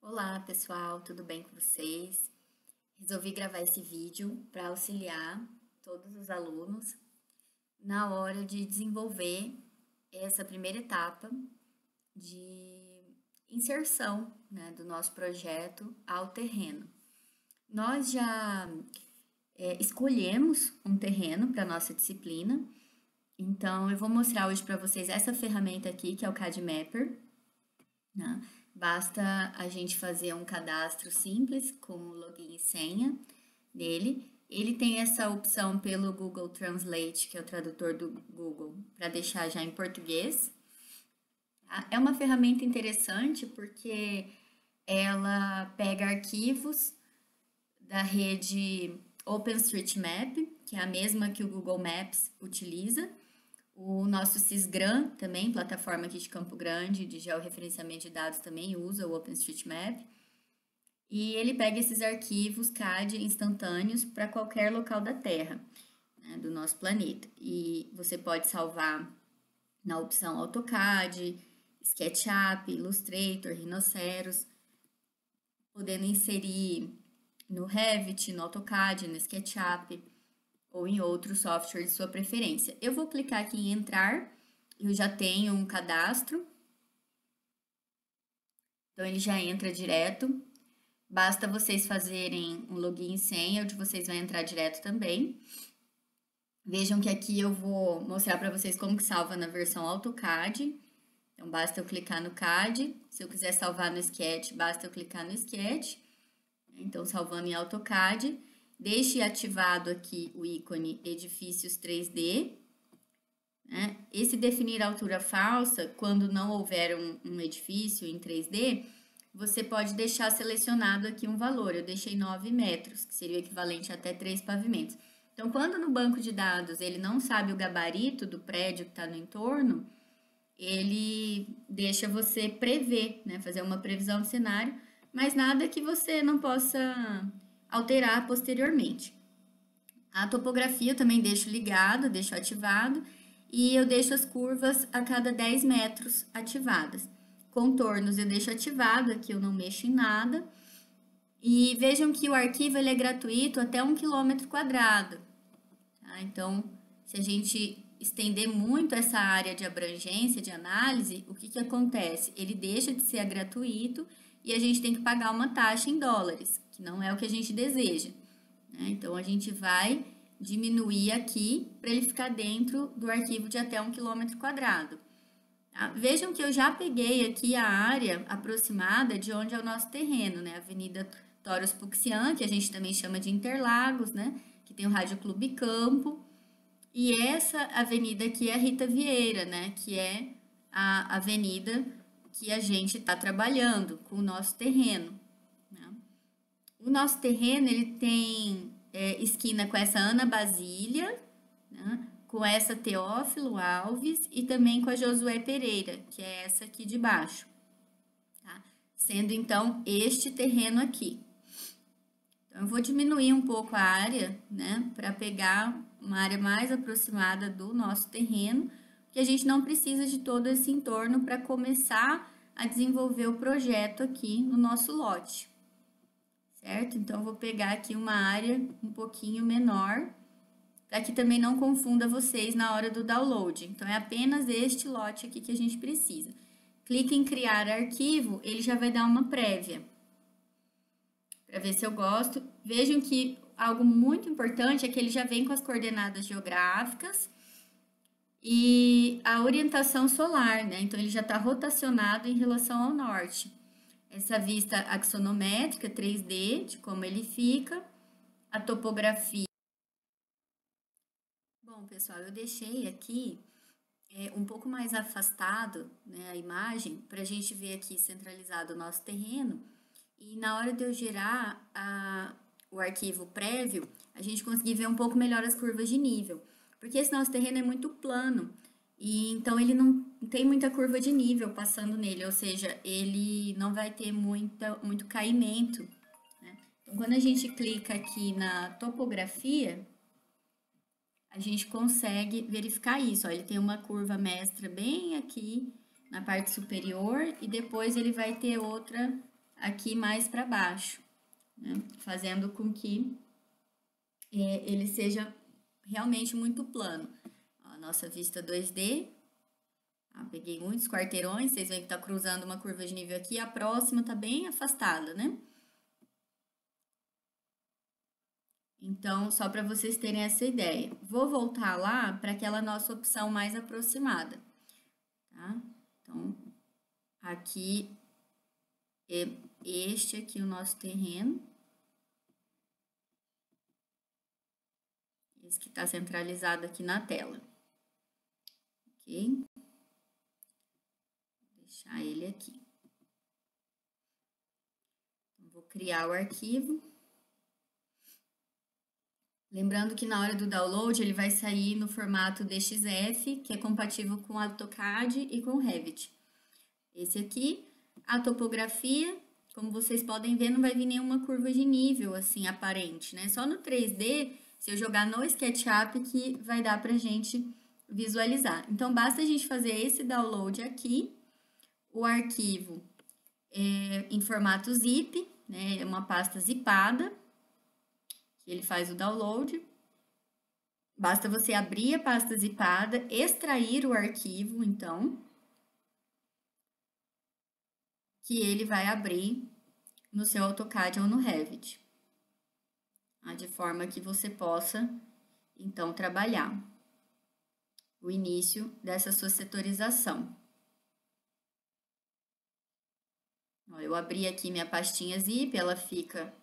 Olá pessoal, tudo bem com vocês? Resolvi gravar esse vídeo para auxiliar todos os alunos na hora de desenvolver essa primeira etapa de inserção, né, do nosso projeto ao terreno. Nós já escolhemos um terreno para nossa disciplina, então eu vou mostrar hoje para vocês essa ferramenta aqui, que é o CAD Mapper, né? Basta a gente fazer um cadastro simples com login e senha nele. Ele tem essa opção pelo Google Translate, que é o tradutor do Google, para deixar já em português. É uma ferramenta interessante porque ela pega arquivos da rede OpenStreetMap, que é a mesma que o Google Maps utiliza, o nosso Sysgram também, plataforma aqui de Campo Grande, de georreferenciamento de dados, também usa o OpenStreetMap. E ele pega esses arquivos CAD instantâneos para qualquer local da Terra, né, do nosso planeta. E você pode salvar na opção AutoCAD, SketchUp, Illustrator, Rhinoceros, podendo inserir no Revit, no AutoCAD, no SketchUp, ou em outro software de sua preferência. Eu vou clicar aqui em entrar, eu já tenho um cadastro, então ele já entra direto. Basta vocês fazerem um login e senha, onde vocês vão entrar direto também. Vejam que aqui eu vou mostrar para vocês como que salva na versão AutoCAD. Então, basta eu clicar no CAD. Se eu quiser salvar no Sketch, basta eu clicar no Sketch. Então, salvando em AutoCAD. Deixe ativado aqui o ícone Edifícios 3D. Né? Esse definir altura falsa, quando não houver um edifício em 3D, você pode deixar selecionado aqui um valor. Eu deixei 9 metros, que seria o equivalente a até 3 pavimentos. Então, quando no banco de dados ele não sabe o gabarito do prédio que está no entorno, ele deixa você prever, né? Fazer uma previsão do cenário, mas nada que você não possa alterar posteriormente. A topografia eu também deixo ligado, deixo ativado, e eu deixo as curvas a cada 10 metros ativadas. Contornos eu deixo ativado, aqui eu não mexo em nada. E vejam que o arquivo ele é gratuito até 1 km². Tá? Então, se a gente estender muito essa área de abrangência, de análise, o que que acontece? Ele deixa de ser gratuito e a gente tem que pagar uma taxa em dólares, que não é o que a gente deseja. Né? Então, a gente vai diminuir aqui para ele ficar dentro do arquivo de até 1 km². Tá? Vejam que eu já peguei aqui a área aproximada de onde é o nosso terreno, né? Avenida Toros Puxian, que a gente também chama de Interlagos, né? Que tem o Rádio Clube Campo. E essa avenida aqui é a Rita Vieira, né? Que é a avenida que a gente está trabalhando com o nosso terreno. Né? O nosso terreno, ele tem esquina com essa Ana Basília, né? Com essa Teófilo Alves e também com a Josué Pereira, que é essa aqui de baixo. Tá? Sendo, então, este terreno aqui. Então, eu vou diminuir um pouco a área, né, para pegar uma área mais aproximada do nosso terreno, que a gente não precisa de todo esse entorno para começar a desenvolver o projeto aqui no nosso lote, certo? Então, eu vou pegar aqui uma área um pouquinho menor, para que também não confunda vocês na hora do download. Então, é apenas este lote aqui que a gente precisa. Clique em criar arquivo, ele já vai dar uma prévia para ver se eu gosto. Vejam que algo muito importante é que ele já vem com as coordenadas geográficas e a orientação solar, né? Então, ele já está rotacionado em relação ao norte. Essa vista axonométrica 3D, de como ele fica, a topografia. Bom, pessoal, eu deixei aqui um pouco mais afastado, né, a imagem, para a gente ver aqui centralizado o nosso terreno. E na hora de eu gerar o arquivo prévio, a gente conseguir ver um pouco melhor as curvas de nível. Porque esse nosso terreno é muito plano, e então ele não tem muita curva de nível passando nele, ou seja, ele não vai ter muito caimento. Né? Então, quando a gente clica aqui na topografia, a gente consegue verificar isso. Ó, ele tem uma curva mestra bem aqui na parte superior e depois ele vai ter outra aqui mais para baixo, né? Fazendo com que ele seja realmente muito plano. Ó, a nossa vista 2D, peguei muitos quarteirões, vocês veem que tá cruzando uma curva de nível aqui, a próxima tá bem afastada, né? Então, só para vocês terem essa ideia. Vou voltar lá para aquela nossa opção mais aproximada, tá? Então, aqui, este aqui é o nosso terreno. Esse que está centralizado aqui na tela. Ok? Vou deixar ele aqui. Então, vou criar o arquivo. Lembrando que na hora do download ele vai sair no formato DXF, que é compatível com AutoCAD e com Revit. Esse aqui, a topografia, como vocês podem ver, não vai vir nenhuma curva de nível assim aparente, né? Só no 3D, se eu jogar no SketchUp, que vai dar pra gente visualizar. Então, basta a gente fazer esse download aqui, o arquivo em formato zip, né? É uma pasta zipada, que ele faz o download. Basta você abrir a pasta zipada, extrair o arquivo, então, que ele vai abrir no seu AutoCAD ou no Revit, de forma que você possa, então, trabalhar o início dessa sua setorização. Eu abri aqui minha pastinha zip, ela fica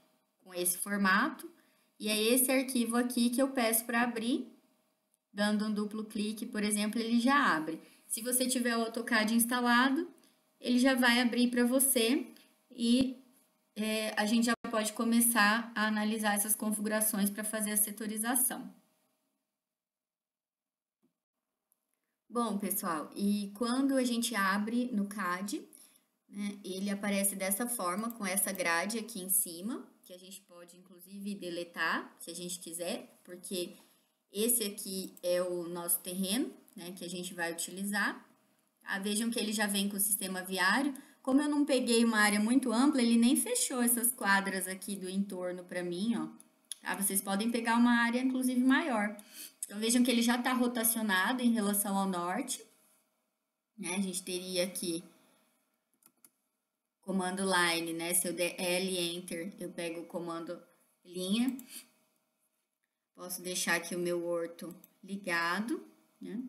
com esse formato, e é esse arquivo aqui que eu peço para abrir, dando um duplo clique, por exemplo, ele já abre. Se você tiver o AutoCAD instalado, ele já vai abrir para você e a gente já pode começar a analisar essas configurações para fazer a setorização. Bom, pessoal, e quando a gente abre no CAD, né, ele aparece dessa forma, com essa grade aqui em cima, que a gente pode, inclusive, deletar, se a gente quiser, porque esse aqui é o nosso terreno, né, que a gente vai utilizar. Vejam que ele já vem com o sistema viário. Como eu não peguei uma área muito ampla, ele nem fechou essas quadras aqui do entorno para mim, ó. Tá? Vocês podem pegar uma área, inclusive, maior. Então, vejam que ele já está rotacionado em relação ao norte, né? A gente teria aqui comando line, né? Se eu der L, Enter, eu pego o comando linha. Posso deixar aqui o meu orto ligado, né?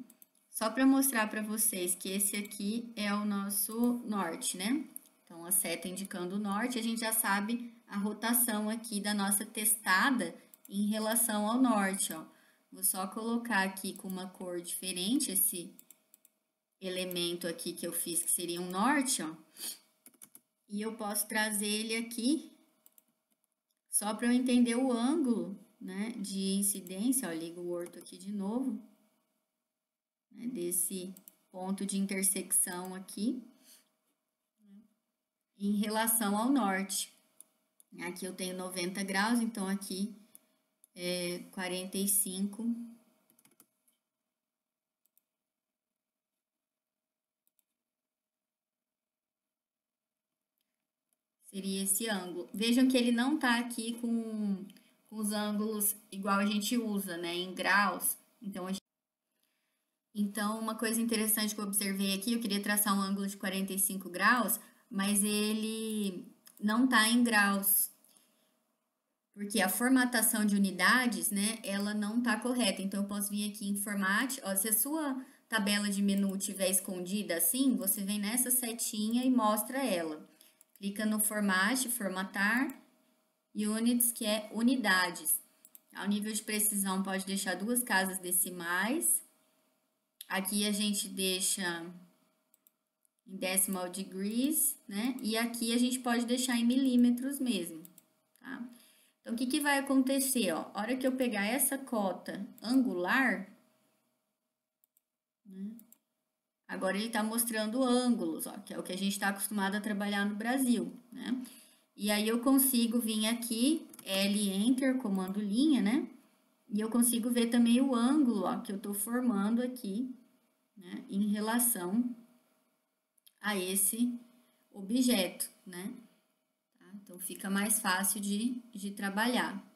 Só para mostrar para vocês que esse aqui é o nosso norte, né? Então, a seta indicando o norte, a gente já sabe a rotação aqui da nossa testada em relação ao norte, ó. Vou só colocar aqui com uma cor diferente esse elemento aqui que eu fiz, que seria um norte, ó. E eu posso trazer ele aqui, só para eu entender o ângulo, né, de incidência, ó, ligo o orto aqui de novo, né, desse ponto de intersecção aqui, em relação ao norte. Aqui eu tenho 90 graus, então aqui é 45. Seria esse ângulo. Vejam que ele não tá aqui com os ângulos igual a gente usa, né, em graus. Então, uma coisa interessante que eu observei aqui, eu queria traçar um ângulo de 45 graus, mas ele não tá em graus, porque a formatação de unidades, né, ela não tá correta. Então, eu posso vir aqui em Format, ó, se a sua tabela de menu estiver escondida assim, você vem nessa setinha e mostra ela. Clica no Format, Formatar, Units, que é unidades. Ao nível de precisão, pode deixar 2 casas decimais. Aqui a gente deixa em decimal degrees, né? E aqui a gente pode deixar em milímetros mesmo, tá? Então, o que que vai acontecer, ó? A hora que eu pegar essa cota angular, né? Agora ele tá mostrando ângulos, ó, que é o que a gente tá acostumado a trabalhar no Brasil, né? E aí eu consigo vir aqui, L, Enter, comando linha, né? E eu consigo ver também o ângulo, ó, que eu tô formando aqui, né, em relação a esse objeto, né? Então, fica mais fácil de trabalhar.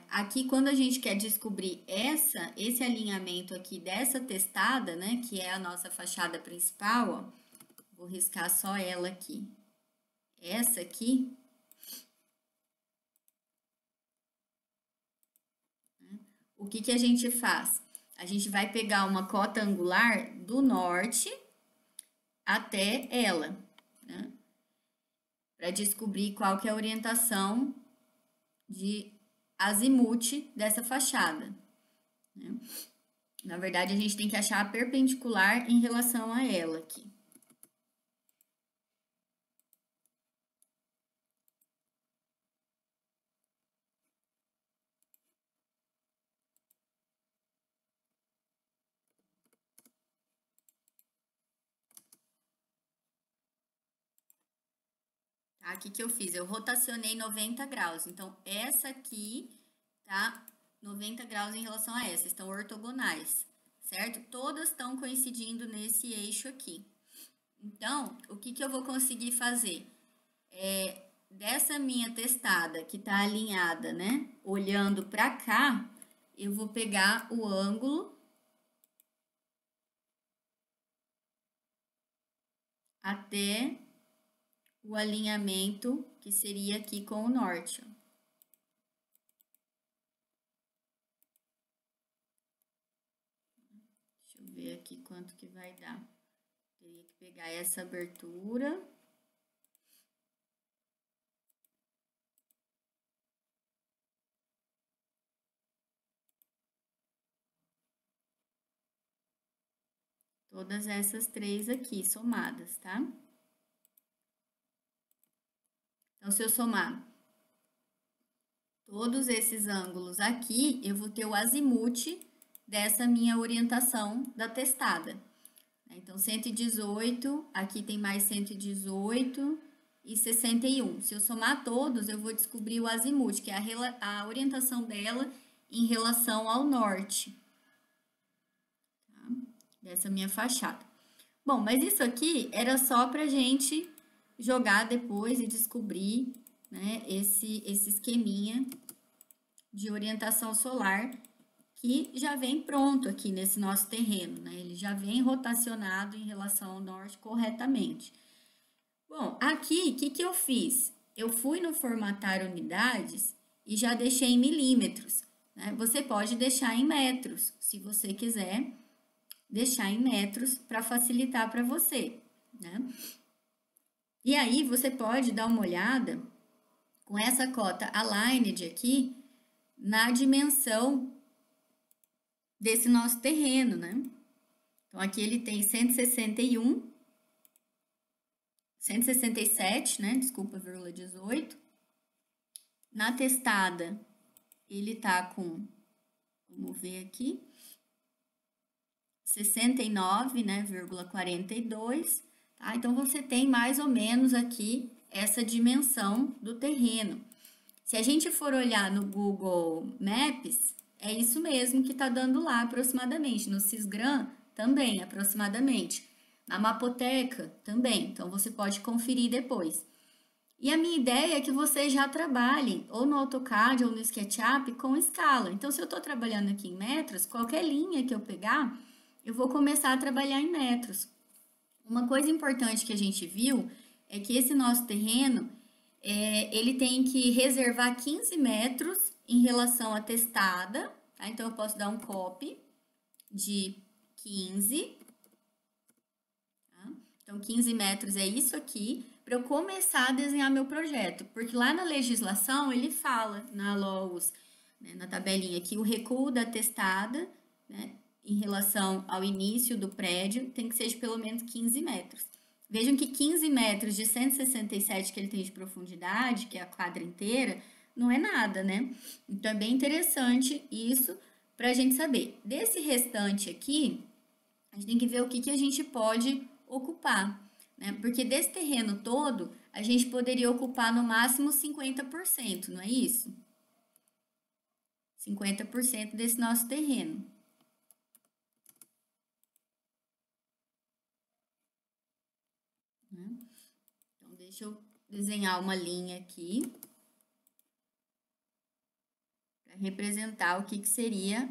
Aqui, quando a gente quer descobrir esse alinhamento aqui dessa testada, né, que é a nossa fachada principal, ó, vou riscar só ela aqui. Essa aqui, né, o que que a gente faz? A gente vai pegar uma cota angular do norte até ela, né, para descobrir qual que é a orientação de azimute dessa fachada, né? Na verdade, a gente tem que achar a perpendicular em relação a ela aqui. Tá? O que que eu fiz? Eu rotacionei 90 graus. Então, essa aqui tá 90 graus em relação a essa, estão ortogonais, certo? Todas estão coincidindo nesse eixo aqui. Então, o que que eu vou conseguir fazer? Dessa minha testada que tá alinhada, né, olhando para cá, eu vou pegar o ângulo até o alinhamento que seria aqui com o norte, ó. Deixa eu ver aqui quanto que vai dar. Teria que pegar essa abertura. Todas essas três aqui somadas, tá? Então, se eu somar todos esses ângulos aqui, eu vou ter o azimute dessa minha orientação da testada. Então, 118, aqui tem mais 118 e 61. Se eu somar todos, eu vou descobrir o azimute, que é a orientação dela em relação ao norte, tá? Dessa minha fachada. Bom, mas isso aqui era só pra gente jogar depois e descobrir, né, esse esqueminha de orientação solar que já vem pronto aqui nesse nosso terreno, né? Ele já vem rotacionado em relação ao norte corretamente. Bom, aqui, o que que eu fiz? Eu fui no formatar unidades e já deixei em milímetros, né? Você pode deixar em metros, se você quiser deixar em metros para facilitar para você, né? E aí, você pode dar uma olhada com essa cota aligned aqui na dimensão desse nosso terreno, né? Então, aqui ele tem 161, 167, né? Desculpa, vírgula 18. Na testada, ele tá com, vamos ver aqui, 69, né? Vírgula 42, tá? Então, você tem mais ou menos aqui essa dimensão do terreno. Se a gente for olhar no Google Maps, é isso mesmo que está dando lá aproximadamente. No Sysgram também, aproximadamente. Na Mapoteca também. Então, você pode conferir depois. E a minha ideia é que vocês já trabalhem ou no AutoCAD ou no SketchUp com escala. Então, se eu estou trabalhando aqui em metros, qualquer linha que eu pegar, eu vou começar a trabalhar em metros. Uma coisa importante que a gente viu é que esse nosso terreno, ele tem que reservar 15 metros em relação à testada, tá? Então, eu posso dar um copy de 15, tá? Então, 15 metros é isso aqui, para eu começar a desenhar meu projeto, porque lá na legislação ele fala, na LOGOS, né, na tabelinha aqui, o recuo da testada, né, em relação ao início do prédio, tem que ser de pelo menos 15 metros. Vejam que 15 metros de 167 que ele tem de profundidade, que é a quadra inteira, não é nada, né? Então, é bem interessante isso para a gente saber. Desse restante aqui, a gente tem que ver o que a gente pode ocupar, né? Porque desse terreno todo, a gente poderia ocupar no máximo 50%, não é isso? 50% desse nosso terreno. Deixa eu desenhar uma linha aqui para representar o que seria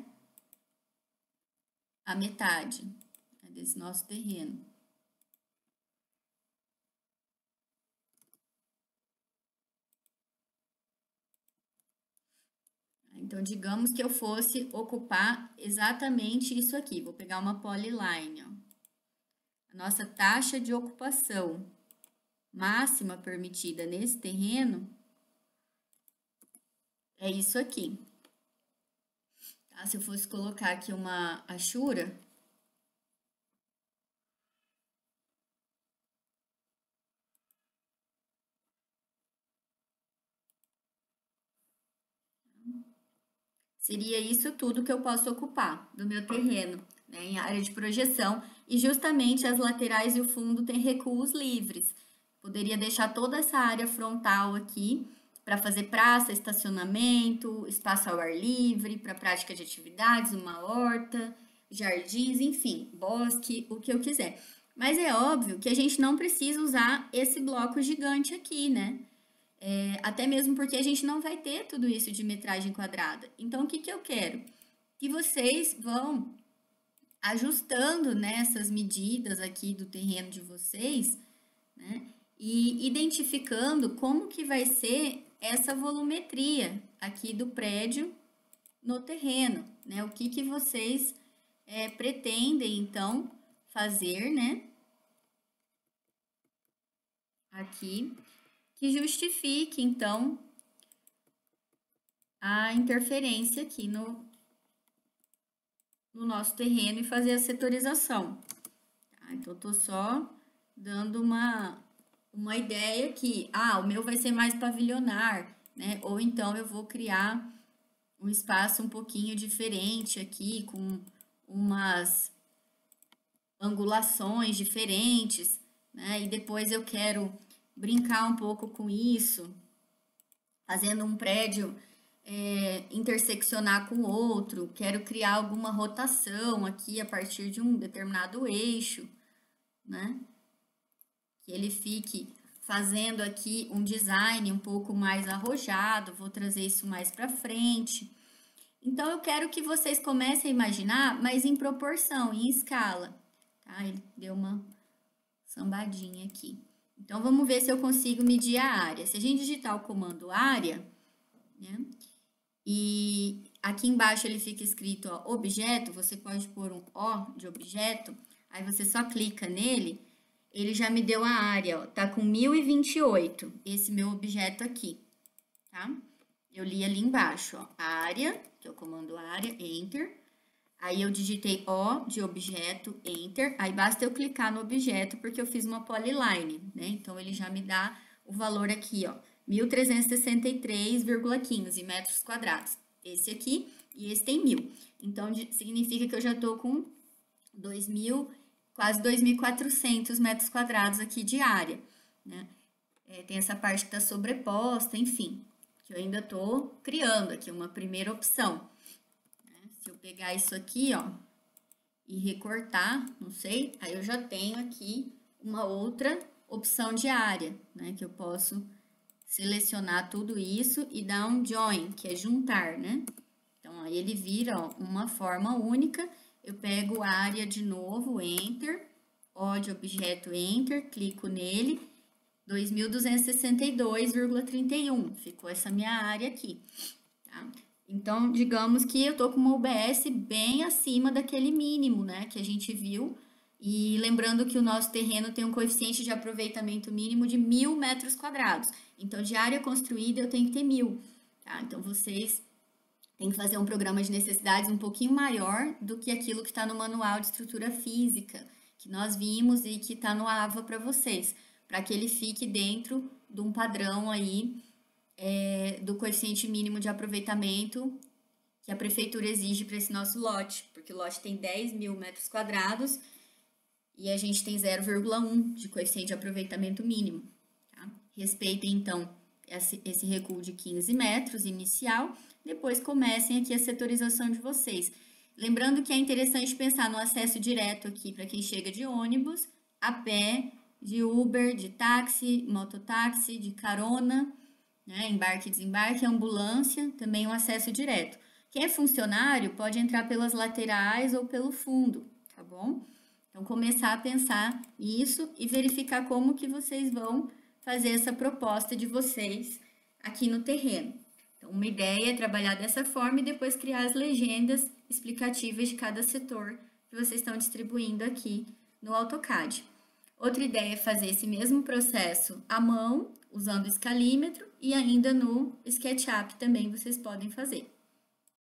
a metade, né, desse nosso terreno. Então, digamos que eu fosse ocupar exatamente isso aqui. Vou pegar uma polyline, ó. A nossa taxa de ocupação máxima permitida nesse terreno é isso aqui. Tá? Se eu fosse colocar aqui uma achura, seria isso tudo que eu posso ocupar do meu terreno, né, em área de projeção, e justamente as laterais e o fundo têm recuos livres. Poderia deixar toda essa área frontal aqui para fazer praça, estacionamento, espaço ao ar livre, para prática de atividades, uma horta, jardins, enfim, bosque, o que eu quiser. Mas é óbvio que a gente não precisa usar esse bloco gigante aqui, né? Até mesmo porque a gente não vai ter tudo isso de metragem quadrada. Então, o que eu quero? Que vocês vão ajustando nessas medidas aqui do terreno de vocês, né? E identificando como que vai ser essa volumetria aqui do prédio no terreno, né? O que vocês pretendem, então, fazer, né? Aqui, que justifique, então, a interferência aqui no nosso terreno e fazer a setorização. Tá? Então, eu tô só dando uma ideia que, o meu vai ser mais pavilionar, né? Ou então eu vou criar um espaço um pouquinho diferente aqui, com umas angulações diferentes, né? E depois eu quero brincar um pouco com isso, fazendo um prédio interseccionar com o outro, quero criar alguma rotação aqui a partir de um determinado eixo, né? Que ele fique fazendo aqui um design um pouco mais arrojado, vou trazer isso mais para frente. Então, eu quero que vocês comecem a imaginar, mas em proporção, em escala, tá? Ele deu uma sambadinha aqui. Então, vamos ver se eu consigo medir a área. Se a gente digitar o comando área, né? E aqui embaixo ele fica escrito, ó, objeto, você pode pôr um O de objeto, aí você só clica nele, ele já me deu a área, ó, tá com 1028, esse meu objeto aqui, tá? Eu li ali embaixo, ó, área, que é o comando área, enter, aí eu digitei O de objeto, enter, aí basta eu clicar no objeto porque eu fiz uma polyline, né? Então, ele já me dá o valor aqui, ó, 1.363,15 metros quadrados. Esse aqui e esse tem 1.000. Então, significa que eu já tô com 2.000, quase 2.400 metros quadrados aqui de área, né? Tem essa parte que tá sobreposta, enfim, que eu ainda tô criando aqui uma primeira opção. Se eu pegar isso aqui, ó, e recortar, não sei, aí eu já tenho aqui uma outra opção de área, né, que eu posso selecionar tudo isso e dar um join, que é juntar, né? Então, aí ele vira, ó, uma forma única, eu pego a área de novo, enter, O de objeto, enter, clico nele, 2.262,31, ficou essa minha área aqui, tá? Então, digamos que eu tô com uma UBS bem acima daquele mínimo, né, que a gente viu. E lembrando que o nosso terreno tem um coeficiente de aproveitamento mínimo de 1.000 metros quadrados. Então, de área construída, eu tenho que ter 1.000, tá? Então, vocês têm que fazer um programa de necessidades um pouquinho maior do que aquilo que está no manual de estrutura física, que nós vimos e que está no AVA para vocês, para que ele fique dentro de um padrão aí do coeficiente mínimo de aproveitamento que a prefeitura exige para esse nosso lote, porque o lote tem 10.000 metros quadrados e a gente tem 0,1 de coeficiente de aproveitamento mínimo. Tá? Respeitem, então, esse recuo de 15 metros inicial, depois comecem aqui a setorização de vocês. Lembrando que é interessante pensar no acesso direto aqui para quem chega de ônibus, a pé, de Uber, de táxi, mototáxi, de carona, né? Embarque e desembarque, ambulância, também um acesso direto. Quem é funcionário pode entrar pelas laterais ou pelo fundo, tá bom? Então, começar a pensar isso e verificar como que vocês vão fazer essa proposta de vocês aqui no terreno. Então, uma ideia é trabalhar dessa forma e depois criar as legendas explicativas de cada setor que vocês estão distribuindo aqui no AutoCAD. Outra ideia é fazer esse mesmo processo à mão, usando o escalímetro, e ainda no SketchUp também vocês podem fazer.